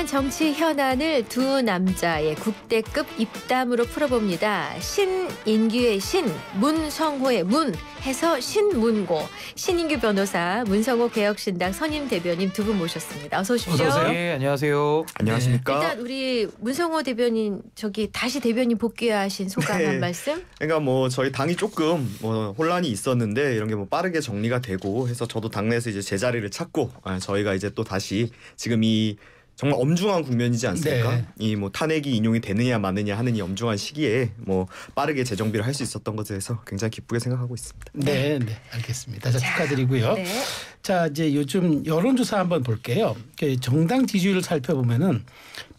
정치 현안을 두 남자의 국대급 입담으로 풀어봅니다. 신인규의 신, 문성호의 문 해서 신문고. 신인규 변호사, 문성호 개혁신당 선임 대변인 두 분 모셨습니다. 어서 오십시오. 어서 오세요. 네, 안녕하세요. 안녕하십니까. 일단 우리 문성호 대변인 다시 대변인 복귀하신 소감 한 말씀? 그러니까 뭐 저희 당이 조금 혼란이 있었는데 이런 게 빠르게 정리가 되고 해서 저도 당내에서 이제 제자리를 찾고 저희가 이제 또 다시 지금 이 정말 엄중한 국면이지 않습니까? 네. 이 탄핵이 인용이 되느냐 마느냐 하는 이 엄중한 시기에 빠르게 재정비를 할 수 있었던 것에 대해서 굉장히 기쁘게 생각하고 있습니다. 네, 알겠습니다. 자, 축하드리고요. 네. 자, 이제 요즘 여론조사 한번 볼게요. 정당 지지율을 살펴보면은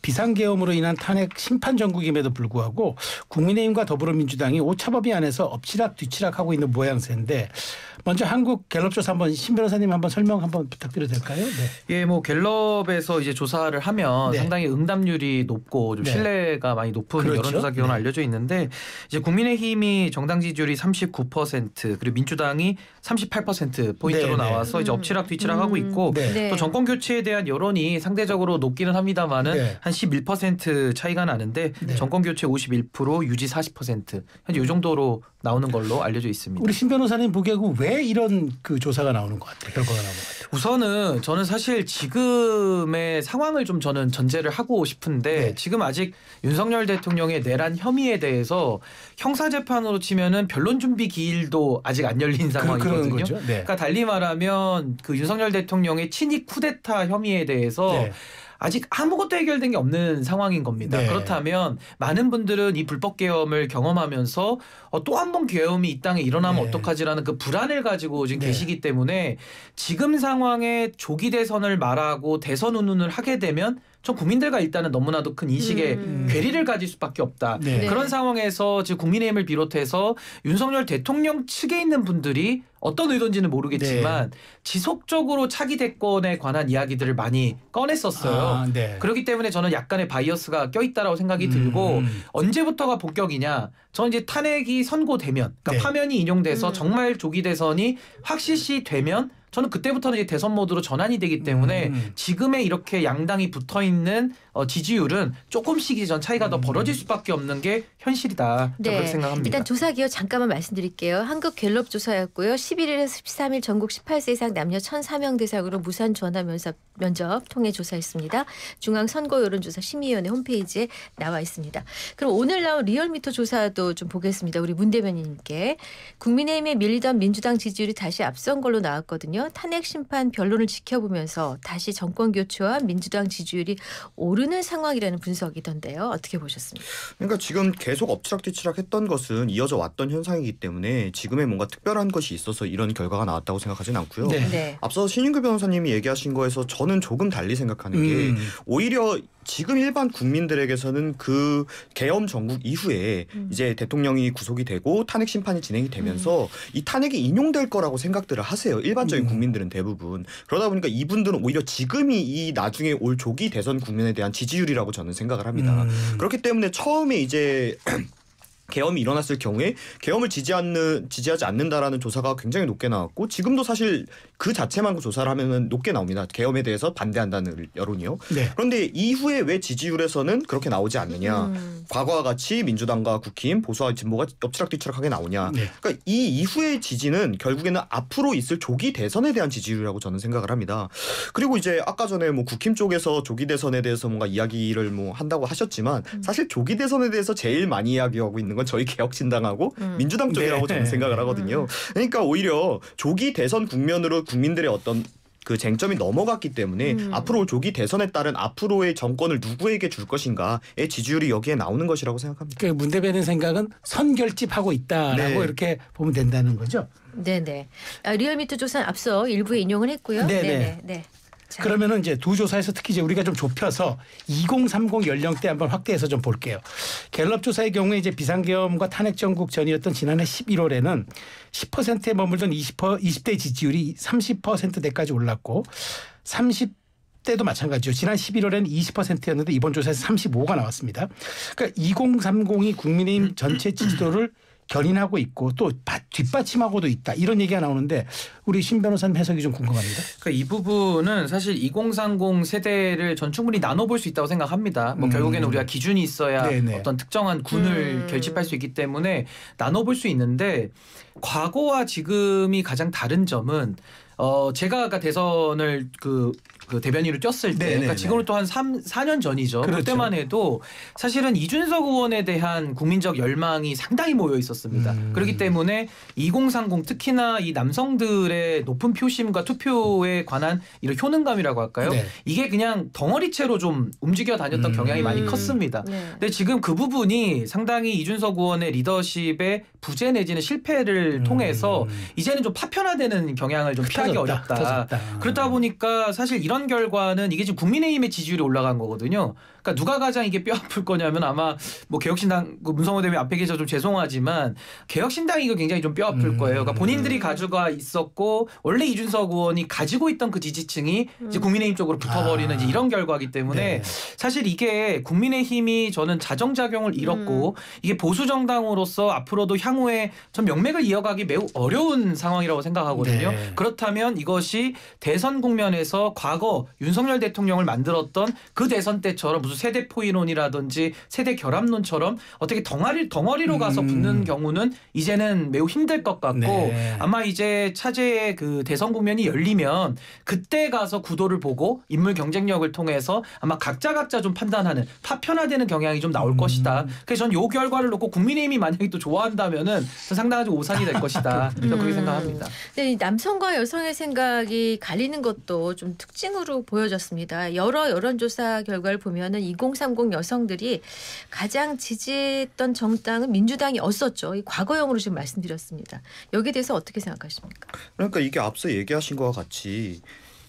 비상계엄으로 인한 탄핵 심판 전국임에도 불구하고 국민의힘과 더불어민주당이 오차범위 안에서 엎치락 뒤치락하고 있는 모양새인데 먼저 한국 갤럽조사 한번 신 변호사님 한번 설명 한번 부탁드려도 될까요? 네. 예, 갤럽에서 이제 조사를 하면 네. 상당히 응답률이 높고 좀 네. 신뢰가 많이 높은 그렇죠. 여론조사 기관으로 네. 알려져 있는데 이제 국민의힘이 정당 지지율이 39% 그리고 민주당이 38% 포인트로 네, 네. 나와서 이제 엎치락 뒤치락 하고 있고 네. 네. 또 정권 교체에 대한 여론이 상대적으로 높기는 합니다만은 네. 한 11% 차이가 나는데 네. 정권 정권 교체 51% 유지 40% 현재 이 정도로 나오는 걸로 알려져 있습니다. 우리 신 변호사님 보기에는 왜 이런 그 조사가 나오는 것 같아요? 결과가 나오는 것 같아요. 우선은 저는 사실 지금의 상황을 좀 저는 전제를 하고 싶은데 네. 지금 아직 윤석열 대통령의 내란 혐의에 대해서 형사재판으로 치면은 변론 준비 기일도 아직 안 열린 상황이거든요. 그런 거죠. 네. 그러니까 달리 말하면 그 윤석열 대통령의 친위 쿠데타 혐의에 대해서 네. 아직 아무것도 해결된 게 없는 상황인 겁니다. 네. 그렇다면 많은 분들은 이 불법 계엄을 경험하면서 또 한 번 계엄이 이 땅에 일어나면 네. 어떡하지라는 그 불안을 가지고 지금 네. 계시기 때문에 지금 상황에 조기 대선을 말하고 대선 운운을 하게 되면 전 국민들과 일단은 너무나도 큰 인식의 괴리를 가질 수밖에 없다. 네. 그런 상황에서 지금 국민의힘을 비롯해서 윤석열 대통령 측에 있는 분들이 어떤 의도인지는 모르겠지만 지속적으로 차기 대권에 관한 이야기들을 많이 꺼냈었어요. 네. 그렇기 때문에 저는 약간의 바이어스가 껴있다라고 생각이 들고 언제부터가 본격이냐. 저는 이제 탄핵이 선고되면 그러니까 네. 파면이 인용돼서 정말 조기 대선이 확실시 되면 저는 그때부터는 이제 대선 모드로 전환이 되기 때문에 지금의 이렇게 양당이 붙어있는 지지율은 조금씩 전 차이가 더 벌어질 수밖에 없는 게 현실이다. 네. 그렇게 생각합니다. 일단 조사 기호 잠깐만 말씀드릴게요. 한국 갤럽 조사였고요. 11일에서 13일 전국 18세 이상 남녀 1,004명 대상으로 무산 전화 면접 통해 조사했습니다. 중앙선거여론조사 심의위원회 홈페이지에 나와 있습니다. 그럼 오늘 나온 리얼미터 조사도 좀 보겠습니다. 우리 문 대변인님께. 국민의힘에 밀리던 민주당 지지율이 다시 앞선 걸로 나왔거든요. 탄핵 심판 변론을 지켜보면서 다시 정권 교체와 민주당 지지율이 오르는 상황이라는 분석이던데요. 어떻게 보셨습니까? 그러니까 지금 계속 엎치락뒤치락 했던 것은 이어져 왔던 현상이기 때문에 지금의 뭔가 특별한 것이 있어서 이런 결과가 나왔다고 생각하지는 않고요. 네. 네. 앞서 신인규 변호사님이 얘기하신 거에서 저는 조금 달리 생각하는 게 오히려 지금 일반 국민들에게서는 그 계엄 전국 이후에 이제 대통령이 구속이 되고 탄핵 심판이 진행이 되면서 이 탄핵이 인용될 거라고 생각들을 하세요. 일반적인 국민들은 대부분. 그러다 보니까 이분들은 오히려 지금이 이 나중에 올 조기 대선 국면에 대한 지지율이라고 저는 생각을 합니다. 그렇기 때문에 처음에 이제 계엄이 일어났을 경우에 계엄을 지지하지 않는다라는 조사가 굉장히 높게 나왔고 지금도 사실 그 자체만 조사를 하면은 높게 나옵니다. 계엄에 대해서 반대한다는 여론이요. 네. 그런데 이후에 왜 지지율에서는 그렇게 나오지 않느냐. 과거와 같이 민주당과 국힘, 보수와 진보가 엎치락뒤치락하게 나오냐. 네. 그러니까 이 이후의 지지는 결국에는 앞으로 있을 조기 대선에 대한 지지율이라고 저는 생각을 합니다. 그리고 이제 아까 전에 국힘 쪽에서 조기 대선에 대해서 뭔가 이야기를 한다고 하셨지만 사실 조기 대선에 대해서 제일 많이 이야기하고 있는 건 저희 개혁신당하고 민주당 쪽이라고 네. 저는 생각을 하거든요. 그러니까 오히려 조기 대선 국면으로 국민들의 어떤 그 쟁점이 넘어갔기 때문에 앞으로 조기 대선에 따른 앞으로의 정권을 누구에게 줄 것인가의 지지율이 여기에 나오는 것이라고 생각합니다. 그 문 대변인 생각은 선결집하고 있다라고 네. 이렇게 보면 된다는 거죠. 네네. 리얼미터 조사는 앞서 일부에 인용을 했고요. 네네. 네. 자. 그러면은 이제 두 조사에서 특히 이제 우리가 좀 좁혀서 2030 연령대 한번 확대해서 좀 볼게요. 갤럽 조사의 경우에 이제 비상계엄과 탄핵 정국 전이었던 지난해 11월에는 10%에 머물던 20대 지지율이 30%대까지 올랐고 30대도 마찬가지죠. 지난 11월에는 20%였는데 이번 조사에서 35가 나왔습니다. 그러니까 2030이 국민의힘 전체 지지도를 견인하고 있고 또 뒷받침하고도 있다 이런 얘기가 나오는데 우리 신 변호사님 해석이 좀 궁금합니다. 그러니까 이 부분은 사실 2030 세대를 전 충분히 나눠볼 수 있다고 생각합니다. 뭐 결국에는 우리가 기준이 있어야 네네. 어떤 특정한 군을 결집할 수 있기 때문에 나눠볼 수 있는데 과거와 지금이 가장 다른 점은 제가 아까 대선을 그 대변인으로 뛰었을 때, 그러니까 지금으로 한 4년 전이죠. 그렇죠. 그때만 해도 사실은 이준석 의원에 대한 국민적 열망이 상당히 모여 있었습니다. 그렇기 때문에 2030 특히나 이 남성들의 높은 표심과 투표에 관한 이런 효능감이라고 할까요? 네. 이게 그냥 덩어리채로 좀 움직여 다녔던 경향이 많이 컸습니다. 네. 근데 지금 그 부분이 상당히 이준석 의원의 리더십의 부재 내지는 실패를 통해서 이제는 좀 파편화되는 경향을 좀 피하기 어렵다. 흩어졌다. 그렇다 보니까 사실 이런 결과는 이게 지금 국민의힘의 지지율이 올라간 거거든요. 그러니까 누가 가장 이게 뼈 아플 거냐면 아마 뭐 개혁신당 문성호 대변인 앞에 계셔서 좀 죄송하지만 개혁신당이 이거 굉장히 좀 뼈 아플 거예요. 그러니까 본인들이 가져가 있었고 원래 이준석 의원이 가지고 있던 그 지지층이 이제 국민의힘 쪽으로 붙어버리는 이제 이런 결과이기 때문에 네. 사실 이게 국민의힘이 저는 자정작용을 잃었고 이게 보수 정당으로서 앞으로도 향후에 전 명맥을 이어가기 매우 어려운 상황이라고 생각하거든요. 네. 그렇다면 이것이 대선 국면에서 과거 윤석열 대통령을 만들었던 그 대선 때처럼 무슨 세대 포위론이라든지 세대 결합론처럼 어떻게 덩어리로 가서 붙는 경우는 이제는 매우 힘들 것 같고 네. 아마 이제 차제의 그 대선 국면이 열리면 그때 가서 구도를 보고 인물 경쟁력을 통해서 아마 각자 좀 판단하는 파편화되는 경향이 좀 나올 것이다. 그래서 전 이 결과를 놓고 국민의힘이 만약에 또 좋아한다면은 상당한 좀 오산이 될 것이다. 저는 그렇게 생각합니다. 근데 이 남성과 여성의 생각이 갈리는 것도 좀 특징으로 보여졌습니다. 여러 여론조사 결과를 보면은 2030 여성들이 가장 지지했던 정당은 민주당이었었죠. 이 과거형으로 지금 말씀드렸습니다. 여기에 대해서 어떻게 생각하십니까? 그러니까 이게 앞서 얘기하신 것과 같이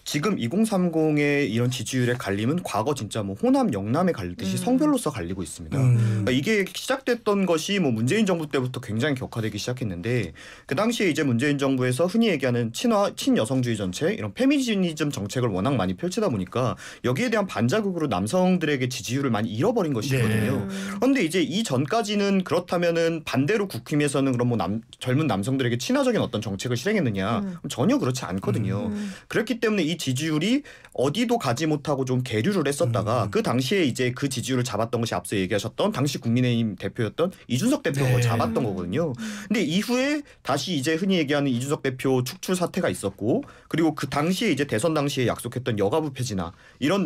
지금 2030의 이런 지지율의 갈림은 과거 진짜 뭐 호남 영남에 갈리듯이 성별로서 갈리고 있습니다. 그러니까 이게 시작됐던 것이 뭐 문재인 정부 때부터 굉장히 격화되기 시작했는데 그 당시에 이제 문재인 정부에서 흔히 얘기하는 친여성주의 정책 이런 페미니즘 정책을 워낙 많이 펼치다 보니까 여기에 대한 반자극으로 남성들에게 지지율을 많이 잃어버린 것이거든요. 그런데 이제 이 전까지는 그렇다면은 반대로 국힘에서는 그럼 뭐 젊은 남성들에게 친화적인 어떤 정책을 실행했느냐? 전혀 그렇지 않거든요. 그렇기 때문에 이 지지율이 어디도 가지 못하고 좀 계류를 했었다가 그 당시에 이제 그 지지율을 잡았던 것이 앞서 얘기하셨던 당시 국민의힘 대표였던 이준석 대표가 잡았던 거거든요. 근데 이후에 다시 이제 흔히 얘기하는 이준석 대표 축출 사태가 있었고 그리고 그 당시에 이제 대선 당시에 약속했던 여가부 폐지나 이런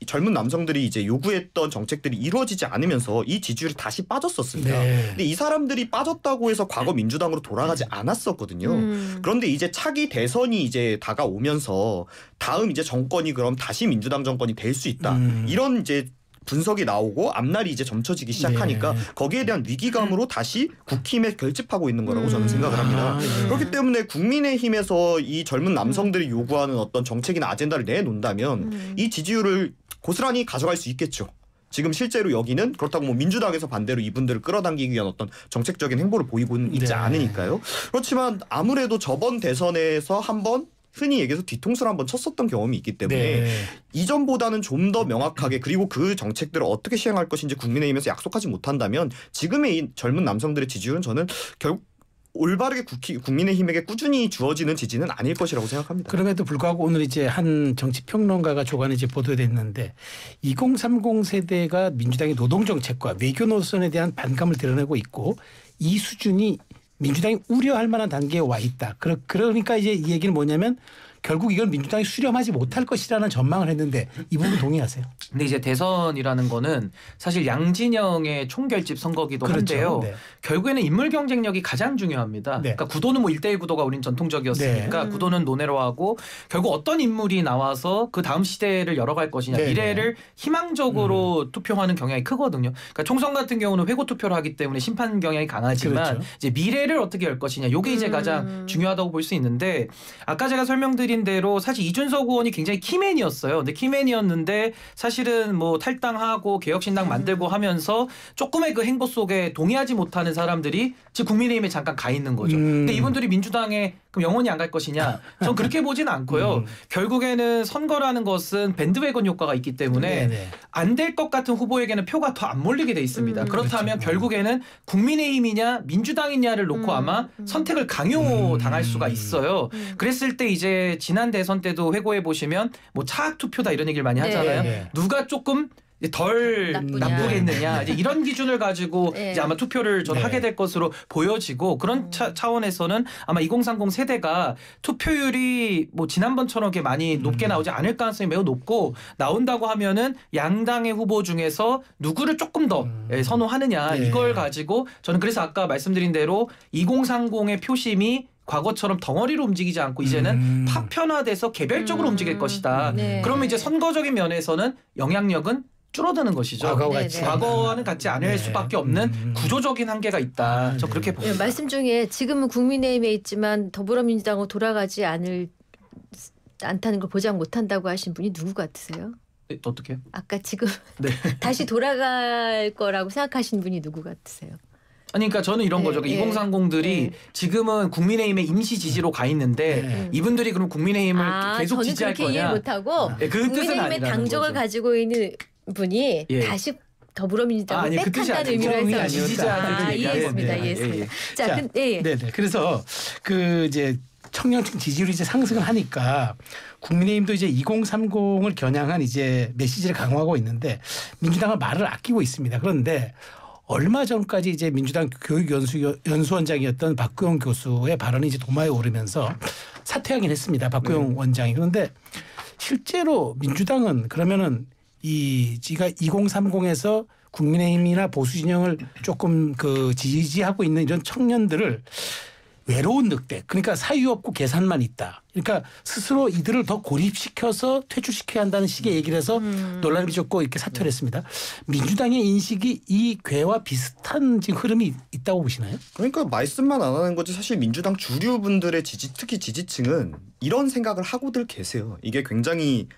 젊은 남성들이 이제 요구했던 정책들이 이루어지지 않으면서 이 지지율이 다시 빠졌었습니다. 네. 근데 이 사람들이 빠졌다고 해서 과거 민주당으로 돌아가지 않았었거든요. 그런데 이제 차기 대선이 이제 다가오면서 다음 이제 정권이 그럼 다시 민주당 정권이 될 수 있다. 이런 이제 분석이 나오고 앞날이 이제 점쳐지기 시작하니까 거기에 대한 위기감으로 다시 국힘에 결집하고 있는 거라고 저는 생각을 합니다. 그렇기 때문에 국민의힘에서 이 젊은 남성들이 요구하는 어떤 정책이나 아젠다를 내놓는다면 이 지지율을 고스란히 가져갈 수 있겠죠. 지금 실제로 여기는 그렇다고 뭐 민주당에서 반대로 이분들을 끌어당기기 위한 어떤 정책적인 행보를 보이고는 있지 않으니까요. 그렇지만 아무래도 저번 대선에서 한번 흔히 얘기해서 뒤통수를 한번 쳤었던 경험이 있기 때문에 이전보다는 좀 더 명확하게 그리고 그 정책들을 어떻게 시행할 것인지 국민의힘에서 약속하지 못한다면 지금의 이 젊은 남성들의 지지율은 저는 결국 올바르게 국민의힘에게 꾸준히 주어지는 지지는 아닐 것이라고 생각합니다. 그럼에도 불구하고 오늘 이제 한 정치평론가가 조간에 이제 보도됐는데 2030 세대가 민주당의 노동정책과 외교 노선에 대한 반감을 드러내고 있고 이 수준이 민주당이 우려할 만한 단계에 와 있다. 그러니까 이제 이 얘기는 뭐냐면 결국 이걸 민주당이 수렴하지 못할 것이라는 전망을 했는데 이 부분 동의하세요? 근데 이제 대선이라는 거는 사실 양진영의 총결집 선거기도 그렇죠. 한데요. 네. 결국에는 인물 경쟁력이 가장 중요합니다. 네. 그러니까 구도는 뭐 1대1 구도가 우린 전통적이었으니까 구도는 논외로 하고 결국 어떤 인물이 나와서 그 다음 시대를 열어갈 것이냐 네. 미래를 희망적으로 투표하는 경향이 크거든요. 그러니까 총선 같은 경우는 회고 투표를 하기 때문에 심판 경향이 강하지만 그렇죠. 이제 미래를 어떻게 열 것이냐 이게 이제 가장 중요하다고 볼 수 있는데 아까 제가 설명드린 말씀드린 대로 사실 이준석 의원이 굉장히 키맨이었어요. 근데 키맨이었는데 사실은 뭐 탈당하고 개혁신당 만들고 하면서 조금의 그 행보 속에 동의하지 못하는 사람들이 지금 국민의힘에 잠깐 가 있는 거죠. 근데 이분들이 민주당에 그럼 영원히 안 갈 것이냐? 전 그렇게 보진 않고요. 결국에는 선거라는 것은 밴드웨건 효과가 있기 때문에 안 될 것 같은 후보에게는 표가 더 안 몰리게 돼 있습니다. 그렇다면 그렇죠. 결국에는 국민의힘이냐 민주당이냐를 놓고 아마 선택을 강요당할 수가 있어요. 그랬을 때 이제 지난 대선 때도 회고해 보시면 뭐 차악 투표다 이런 얘기를 많이 하잖아요. 네. 누가 조금 덜 나쁘냐. 나쁘겠느냐 이제 이런 기준을 가지고 네. 이제 아마 투표를 전 네. 하게 될 것으로 보여지고 그런 차원에서는 아마 2030 세대가 투표율이 뭐 지난번처럼 이렇게 많이 높게 나오지 않을 가능성이 매우 높고 나온다고 하면은 양당의 후보 중에서 누구를 조금 더 선호하느냐 네. 이걸 가지고 저는 그래서 아까 말씀드린 대로 2030의 표심이 과거처럼 덩어리로 움직이지 않고 이제는 파편화돼서 개별적으로 움직일 것이다. 네. 그러면 이제 선거적인 면에서는 영향력은 줄어드는 것이죠. 과거와 네, 같이. 네. 과거와는 같지 않을 네. 수밖에 없는 구조적인 한계가 있다. 저 그렇게 예, 봅니다. 말씀 중에 지금은 국민의힘에 있지만 더불어민주당으로 돌아가지 않다는 걸 보장 못한다고 하신 분이 누구 같으세요? 네, 어떻게? 아까 지금 네. 다시 돌아갈 거라고 생각하신 분이 누구 같으세요? 아니 그러니까 저는 이런 네, 거죠. 네. 2030들이 네. 지금은 국민의힘의 임시 지지로 가 있는데 네. 이분들이 그럼 국민의힘을 계속 저는 지지할 그렇게 이해를 거냐? 못하고 네, 그 뜻은 국민의힘의 아니라는 당적을 거죠. 가지고 있는 분이 예. 다시 더불어민주당을 아니, 그 뜻이 택한다는 아니고 의미로 해서 지지자들을 얘기하는 이해했습니다. 겁니다. 이해했습니다. 예, 예. 자, 예. 네네. 그래서 그 이제 청년층 지지율이 이제 상승을 하니까 국민의힘도 이제 2030을 겨냥한 이제 메시지를 강화하고 있는데 민주당은 말을 아끼고 있습니다. 그런데 얼마 전까지 이제 민주당 교육연수원장이었던 박구영 교수의 발언이 이제 도마에 오르면서 사퇴하긴 했습니다. 박구영 원장이. 그런데 실제로 민주당은 그러면은 지가 2030에서 국민의힘이나 보수 진영을 조금 그 지지하고 있는 이런 청년들을 외로운 늑대, 그러니까 사유 없고 계산만 있다. 그러니까 스스로 이들을 더 고립시켜서 퇴출시켜야 한다는 식의 얘기를 해서 논란을 빚었고 이렇게 사퇴를 했습니다. 민주당의 인식이 이 궤와 비슷한 지금 흐름이 있다고 보시나요? 그러니까 말씀만 안 하는 거지 사실 민주당 주류분들의 특히 지지층은 이런 생각을 하고들 계세요. 이게 굉장히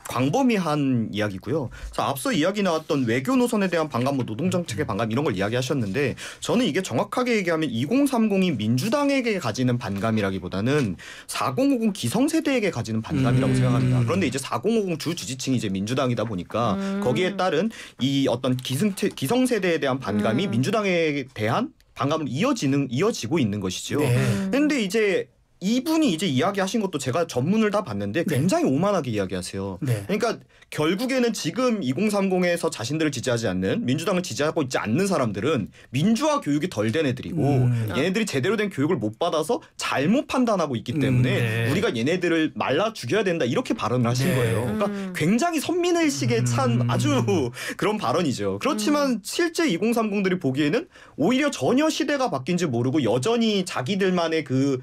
광범위한 이야기고요. 자, 앞서 이야기 나왔던 외교 노선에 대한 반감, 뭐 노동정책의 반감 이런 걸 이야기하셨는데 저는 이게 정확하게 얘기하면 2030이 민주당에게 가지는 반감이라기보다는 4050 기성세대에게 가지는 반감이라고 생각합니다. 그런데 이제 4050 주 지지층이 이제 민주당이다 보니까 거기에 따른 이 어떤 기성세대에 대한 반감이 민주당에 대한 반감으로 이어지고 있는 것이죠. 그런데 이제 이분이 이제 이야기하신 것도 제가 전문을 다 봤는데 굉장히 오만하게 이야기하세요. 네. 그러니까 결국에는 지금 2030에서 자신들을 지지하지 않는 민주당을 지지하고 있지 않는 사람들은 민주화 교육이 덜 된 애들이고 얘네들이 제대로 된 교육을 못 받아서 잘못 판단하고 있기 때문에 우리가 얘네들을 말라 죽여야 된다 이렇게 발언을 하신 거예요. 그러니까 굉장히 선민의식에 찬 아주 그런 발언이죠. 그렇지만 실제 2030들이 보기에는 오히려 전혀 시대가 바뀐지 모르고 여전히 자기들만의 그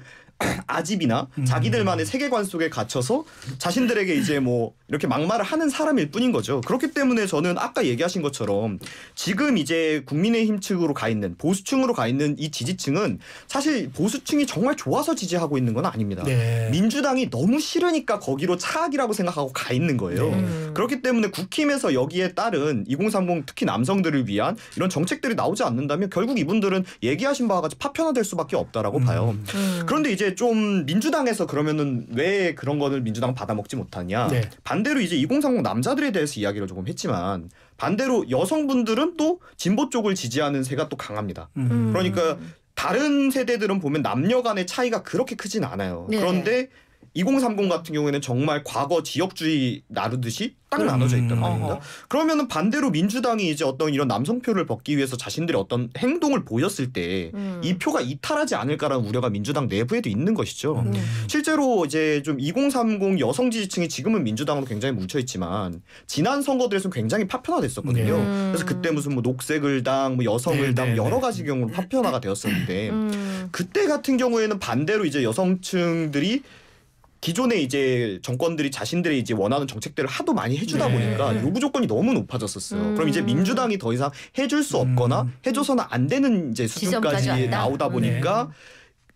아집이나 자기들만의 세계관 속에 갇혀서 자신들에게 이제 뭐 이렇게 막말을 하는 사람일 뿐인 거죠. 그렇기 때문에 저는 아까 얘기하신 것처럼 지금 이제 국민의힘 측으로 가 있는 보수층으로 가 있는 이 지지층은 사실 보수층이 정말 좋아서 지지하고 있는 건 아닙니다. 네. 민주당이 너무 싫으니까 거기로 차악이라고 생각하고 가 있는 거예요. 그렇기 때문에 국힘에서 여기에 따른 2030 특히 남성들을 위한 이런 정책들이 나오지 않는다면 결국 이분들은 얘기하신 바와 같이 파편화될 수밖에 없다라고 봐요. 그런데 이제 좀 민주당에서 그러면은 왜 그런 거를 민주당 받아먹지 못하냐. 네. 반대로 이제 2030 남자들에 대해서 이야기를 조금 했지만 반대로 여성분들은 또 진보 쪽을 지지하는 세가 또 강합니다. 그러니까 다른 세대들은 보면 남녀 간의 차이가 그렇게 크진 않아요. 네. 그런데 2030 같은 경우에는 정말 과거 지역주의 나누듯이 딱 나눠져 있단 말입니다. 그러면은 반대로 민주당이 이제 어떤 이런 남성표를 벗기 위해서 자신들의 어떤 행동을 보였을 때 이 표가 이탈하지 않을까라는 우려가 민주당 내부에도 있는 것이죠. 실제로 이제 좀 2030 여성 지지층이 지금은 민주당으로 굉장히 뭉쳐 있지만 지난 선거들에서는 굉장히 파편화됐었거든요. 그래서 그때 무슨 뭐 녹색을당, 뭐 여성을당 여러 가지 경우로 파편화가 되었었는데 그때 같은 경우에는 반대로 이제 여성층들이 기존의 이제 정권들이 자신들의 이제 원하는 정책들을 하도 많이 해주다 보니까 요구 조건이 너무 높아졌었어요. 그럼 이제 민주당이 더 이상 해줄 수 없거나 해줘서는 안 되는 이제 수준까지 지점까지 왔다? 나오다 보니까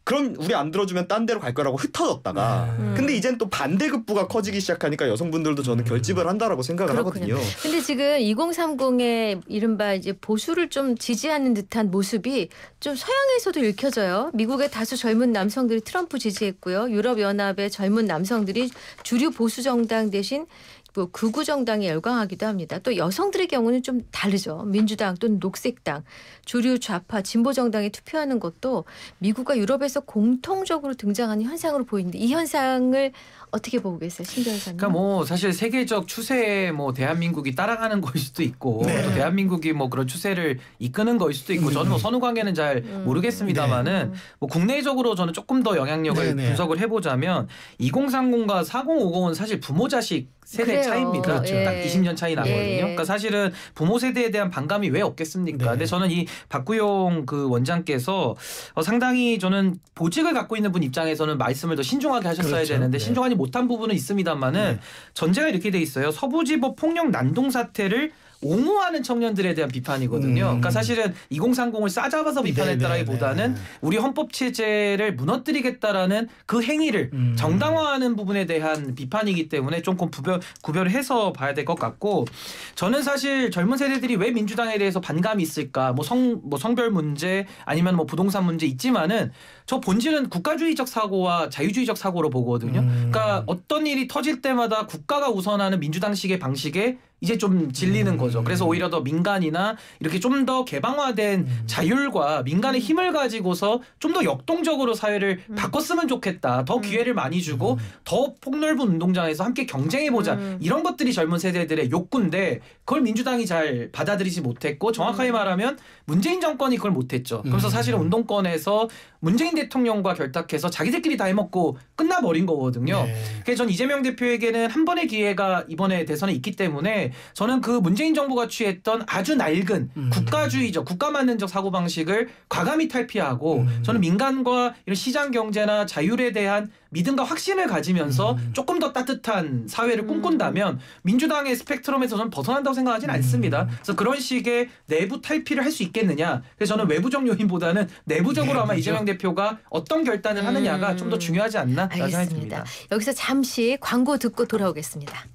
그럼 우리 안 들어주면 딴 데로 갈 거라고 흩어졌다가 근데 이젠 또 반대급부가 커지기 시작하니까 여성분들도 저는 결집을 한다라고 생각을 그렇군요. 하거든요. 근데 지금 2030의 이른바 이제 보수를 좀 지지하는 듯한 모습이 좀 서양에서도 읽혀져요. 미국의 다수 젊은 남성들이 트럼프 지지했고요. 유럽연합의 젊은 남성들이 주류 보수 정당 대신 뭐 극우 정당에 열광하기도 합니다. 또 여성들의 경우는 좀 다르죠. 민주당 또는 녹색당, 주류 좌파 진보 정당에 투표하는 것도 미국과 유럽에서 공통적으로 등장하는 현상으로 보이는데 이 현상을 어떻게 보고 계세요, 신 변호사님? 그러니까 뭐 사실 세계적 추세에 뭐 대한민국이 따라가는 거일 수도 있고 네. 또 대한민국이 뭐 그런 추세를 이끄는 거일 수도 있고 저는 뭐 선후 관계는 잘 모르겠습니다만은 뭐 국내적으로 저는 조금 더 영향력을 네. 분석을 해보자면 2030과 4050은 사실 부모 자식 세대 그래요. 차이입니다. 그렇죠. 딱 20년 차이 나거든요. 예. 그러니까 사실은 부모 세대에 대한 반감이 왜 없겠습니까? 네. 근데 저는 이 박구용 그 원장께서 상당히 저는 보직을 갖고 있는 분 입장에서는 말씀을 더 신중하게 하셨어야 그렇죠. 되는데 네. 신중하지 못한 부분은 있습니다만은 전제가 이렇게 돼 있어요. 서부지법 폭력 난동 사태를 옹호하는 청년들에 대한 비판이거든요. 그러니까 사실은 2030을 싸잡아서 비판했다라기보다는 우리 헌법 체제를 무너뜨리겠다라는 그 행위를 정당화하는 부분에 대한 비판이기 때문에 조금 구별을 해서 봐야 될 것 같고 저는 사실 젊은 세대들이 왜 민주당에 대해서 반감이 있을까? 뭐 성별 문제 아니면 뭐 부동산 문제 있지만은 저 본질은 국가주의적 사고와 자유주의적 사고로 보거든요. 그러니까 어떤 일이 터질 때마다 국가가 우선하는 민주당식의 방식에 이제 좀 질리는 거죠. 그래서 오히려 더 민간이나 이렇게 좀 더 개방화된 자율과 민간의 힘을 가지고서 좀 더 역동적으로 사회를 바꿨으면 좋겠다. 더 기회를 많이 주고 더 폭넓은 운동장에서 함께 경쟁해보자. 이런 것들이 젊은 세대들의 욕구인데 그걸 민주당이 잘 받아들이지 못했고 정확하게 말하면 문재인 정권이 그걸 못했죠. 그래서 사실은 운동권에서 문재인 대통령과 결탁해서 자기들끼리 다 해먹고 끝나버린 거거든요. 그래서 전 이재명 대표에게는 한 번의 기회가 이번에 대선에 있기 때문에 저는 그 문재인 정부가 취했던 아주 낡은 국가주의적 국가만능적 사고방식을 과감히 탈피하고 저는 민간과 이런 시장 경제나 자율에 대한 믿음과 확신을 가지면서 조금 더 따뜻한 사회를 꿈꾼다면 민주당의 스펙트럼에서는 벗어난다고 생각하지는 않습니다. 그래서 그런 식의 내부 탈피를 할 수 있겠느냐. 그래서 저는 외부적 요인보다는 내부적으로 아마 이재명 대표가 어떤 결단을 하느냐가 좀 더 중요하지 않나 생각이 듭니다. 알겠습니다. 여기서 잠시 광고 듣고 돌아오겠습니다.